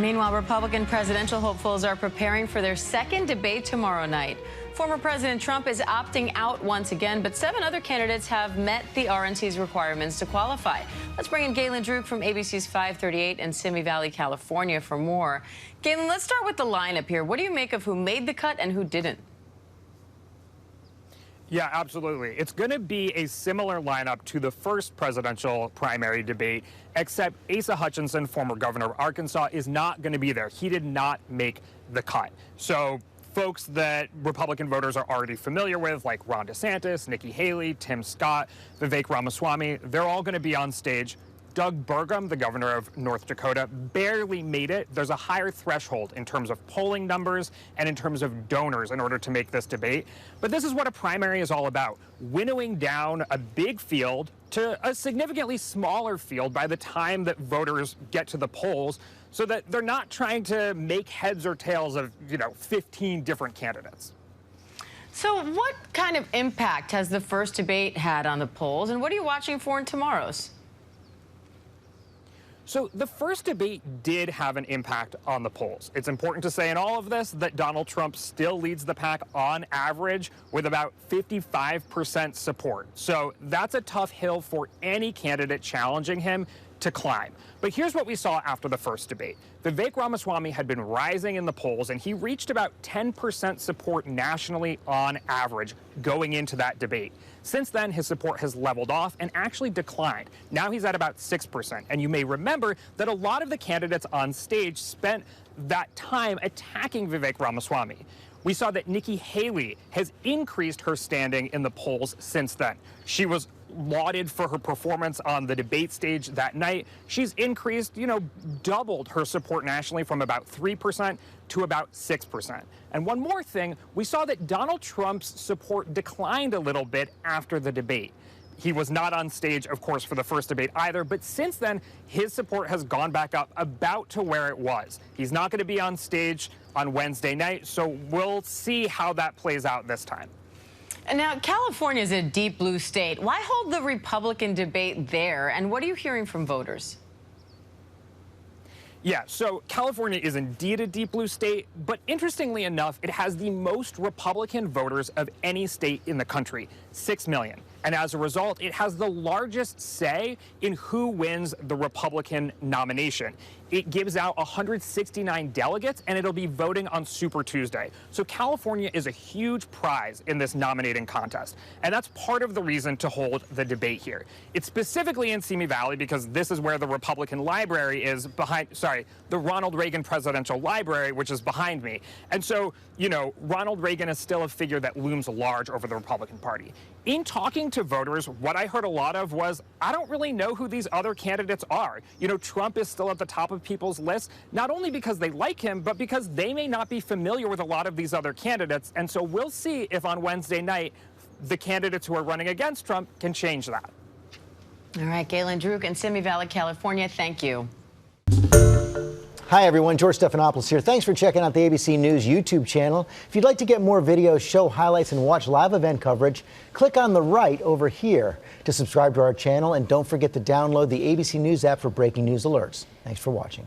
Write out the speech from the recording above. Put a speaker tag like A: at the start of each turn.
A: Meanwhile, Republican presidential hopefuls are preparing for their second debate tomorrow night. Former President Trump is opting out once again, but 7 other candidates have met the RNC's requirements to qualify. Let's bring in Galen Druk from ABC's 538 in Simi Valley, California for more. Galen, let's start with the lineup here. What do you make of who made the cut and who didn't?
B: Yeah, absolutely. It's going to be a similar lineup to the first presidential primary debate, except Asa Hutchinson, former governor of Arkansas, is not going to be there. He did not make the cut. So folks that Republican voters are already familiar with, like Ron DeSantis, Nikki Haley, Tim Scott, Vivek Ramaswamy, they're all going to be on stage. Doug Burgum, the governor of North Dakota, barely made it. There's a higher threshold in terms of polling numbers and in terms of donors in order to make this debate. But this is what a primary is all about, winnowing down a big field to a significantly smaller field by the time that voters get to the polls, so that they're not trying to make heads or tails of, 15 different candidates.
A: So what kind of impact has the first debate had on the polls, and what are you watching for in tomorrow's?
B: So the first debate did have an impact on the polls. It's important to say in all of this that Donald Trump still leads the pack on average with about 55% support. So that's a tough hill for any candidate challenging him to climb. But here's what we saw after the first debate. Vivek Ramaswamy had been rising in the polls, and he reached about 10% support nationally on average going into that debate. Since then, his support has leveled off and actually declined. Now he's at about 6%. And you may remember that a lot of the candidates on stage spent that time attacking Vivek Ramaswamy. We saw that Nikki Haley has increased her standing in the polls since then. She was lauded for her performance on the debate stage that night. She's increased, doubled her support nationally from about 3% to about 6%. And one more thing, we saw that Donald Trump's support declined a little bit after the debate. He was not on stage, of course, for the first debate either, but since then, his support has gone back up about to where it was. He's not going to be on stage on Wednesday night, so we'll see how that plays out this time.
A: And now, California is a deep blue state. Why hold the Republican debate there, and what are you hearing from voters?
B: Yeah, so California is indeed a deep blue state, but interestingly enough, it has the most Republican voters of any state in the country, 6 million. And as a result, it has the largest say in who wins the Republican nomination. It gives out 169 delegates, and it'll be voting on Super Tuesday. So California is a huge prize in this nominating contest. And that's part of the reason to hold the debate here. It's specifically in Simi Valley because this is where the Republican library is the Ronald Reagan Presidential Library, which is behind me. And so, Ronald Reagan is still a figure that looms large over the Republican Party. In talking to voters, what I heard a lot of was, I don't really know who these other candidates are. Trump is still at the top of people's lists, not only because they like him, but because they may not be familiar with a lot of these other candidates. And so we'll see if on Wednesday night, the candidates who are running against Trump can change that.
A: All right, Galen Druk in Simi Valley, California, thank you.
C: Hi, everyone. George Stephanopoulos here. Thanks for checking out the ABC News YouTube channel. If you'd like to get more videos, show highlights, and watch live event coverage, click on the right over here to subscribe to our channel. And don't forget to download the ABC News app for breaking news alerts. Thanks for watching.